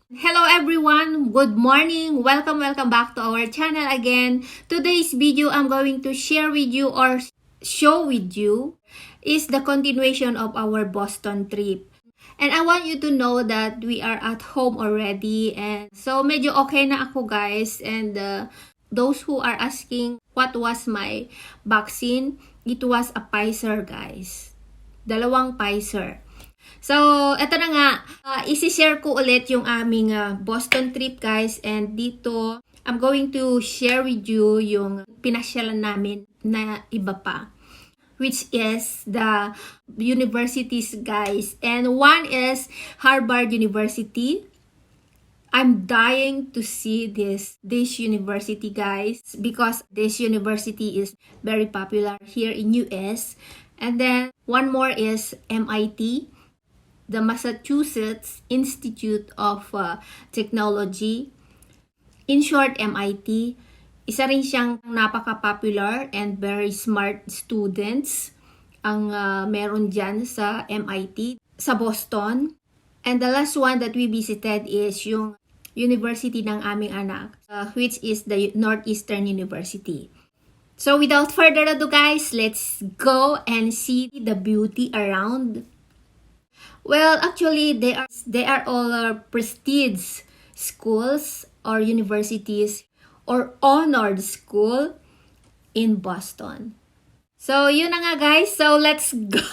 Hello everyone, good morning, welcome back to our channel again. Today's video I'm going to share with you or show with you is the continuation of our Boston trip. And I want you to know that we are at home already, and so medyo okay na ako guys. And those who are asking what was my vaccine, it was a Pfizer guys. Dalawang Pfizer. So, eto na nga, isi-share ko ulit yung aming Boston trip guys, and dito, I'm going to share with you yung pinasyalan namin na iba pa, which is the universities guys, and one is Harvard University. I'm dying to see this university guys, because this university is very popular here in US. And then one more is MIT, the Massachusetts Institute of Technology. In short, MIT. Isa rin siyang napaka-popular and very smart students ang meron dyan sa MIT, sa Boston. And the last one that we visited is yung university ng aming anak, which is the Northeastern University. So without further ado guys, let's go and see the beauty around. Well, actually, they are all prestige schools or universities or honored school in Boston. So, yun na nga guys. So, let's go.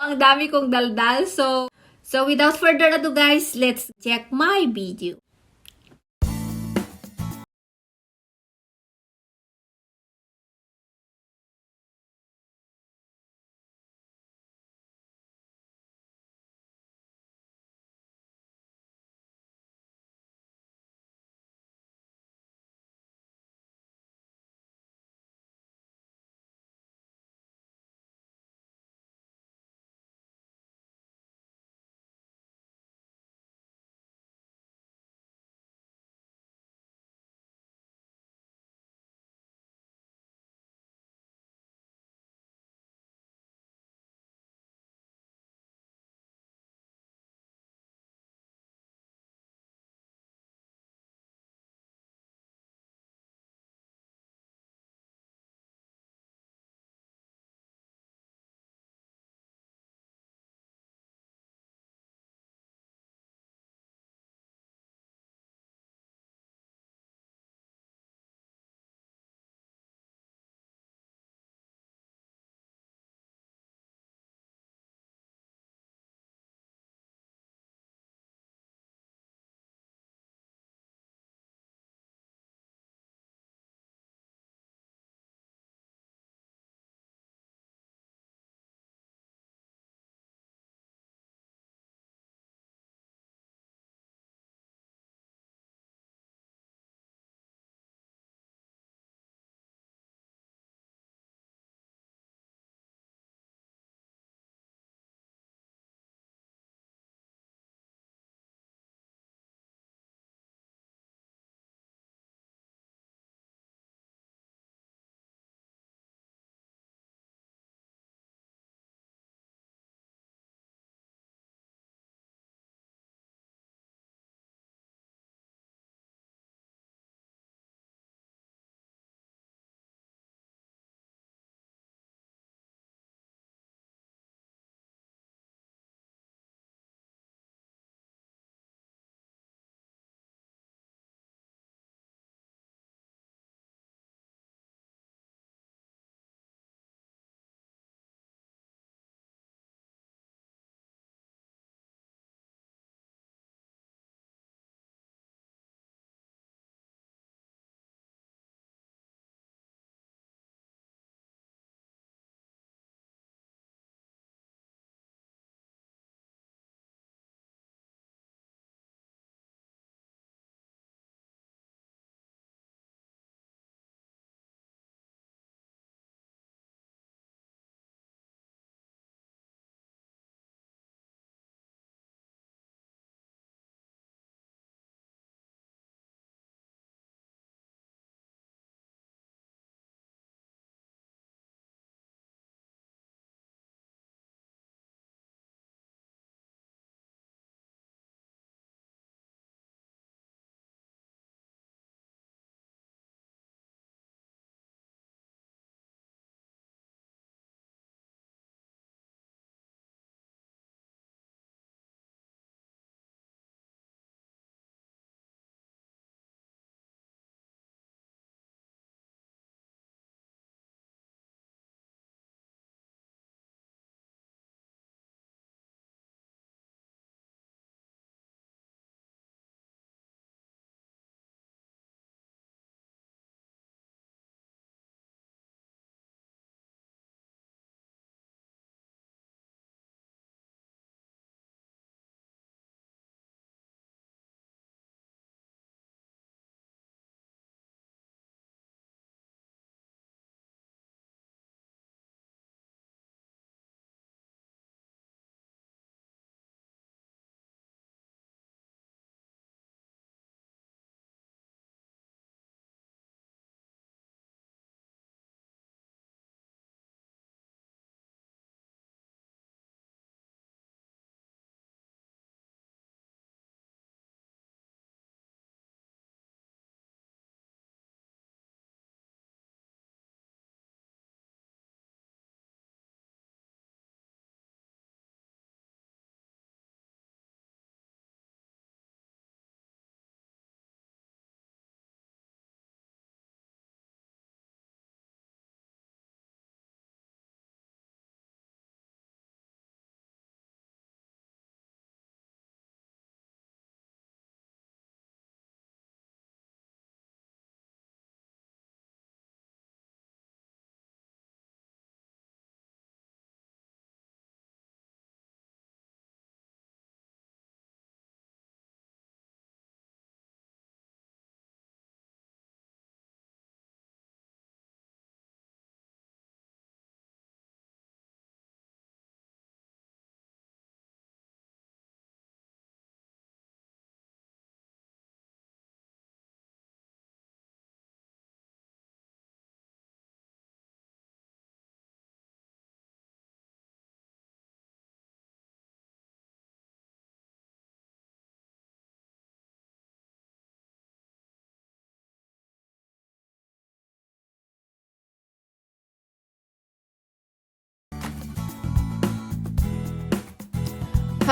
Ang dami kong daldal. So without further ado guys, let's check my video.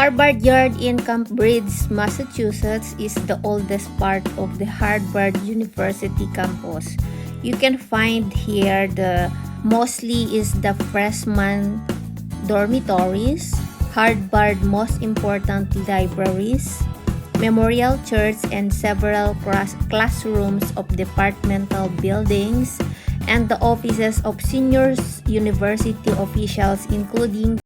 Harvard Yard in Cambridge, Massachusetts is the oldest part of the Harvard University campus. You can find here the mostly is the freshman dormitories, Harvard most important libraries, Memorial Church and several classrooms of departmental buildings, and the offices of senior university officials including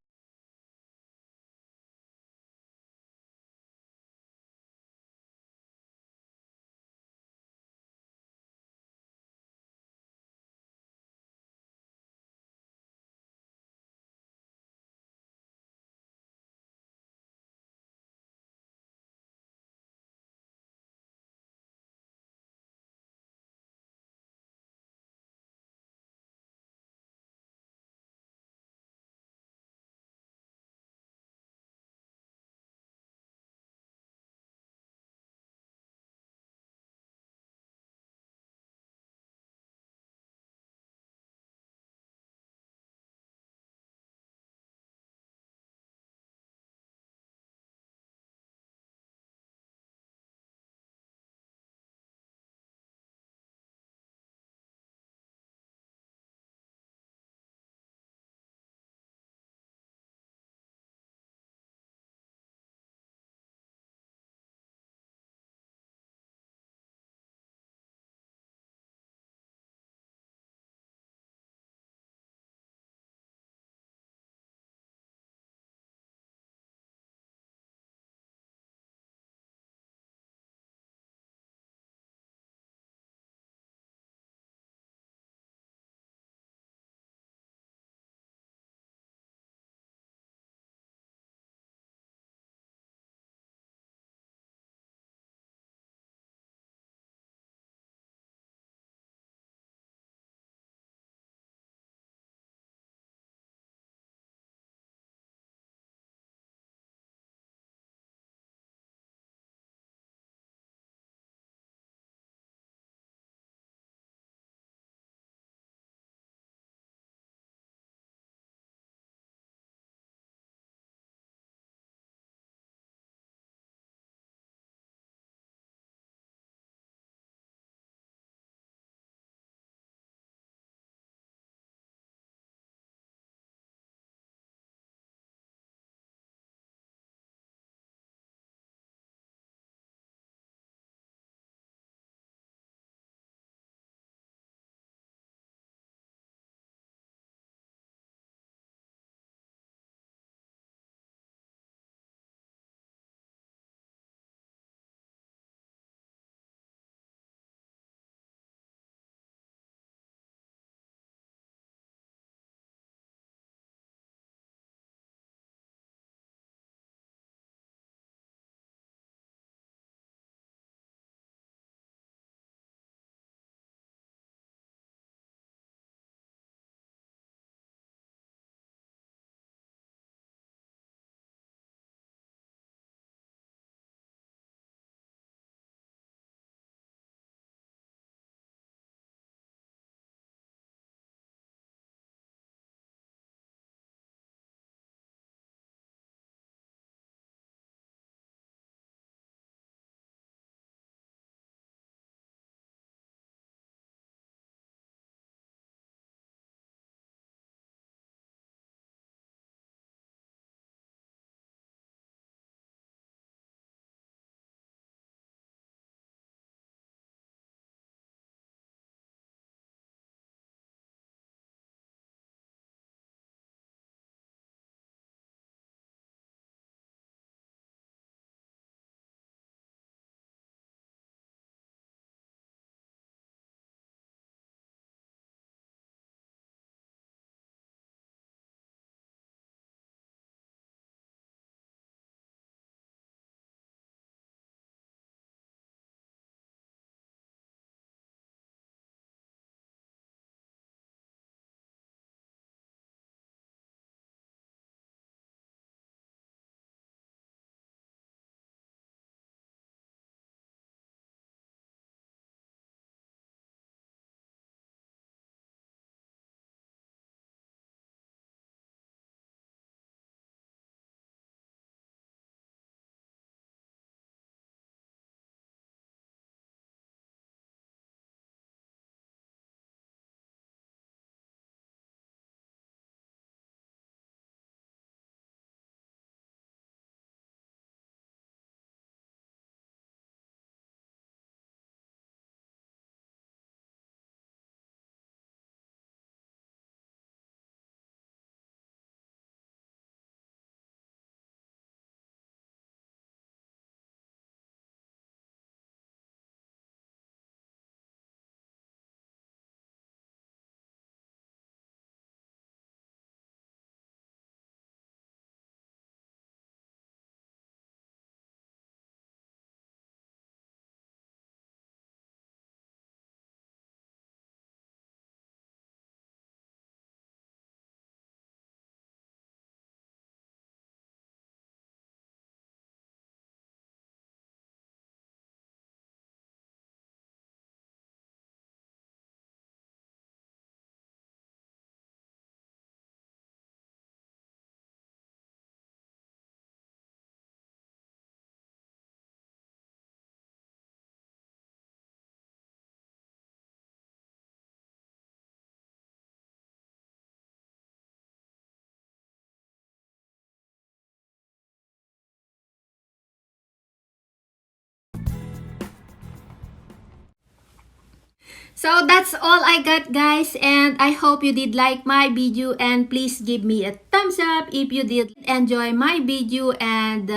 So that's all I got, guys, and I hope you did like my video, and please give me a thumbs up if you did enjoy my video. And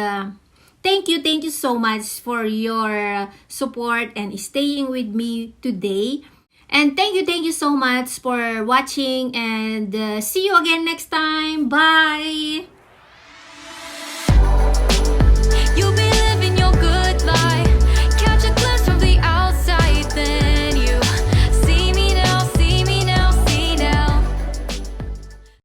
thank you so much for your support and staying with me today. And thank you so much for watching, and see you again next time. Bye.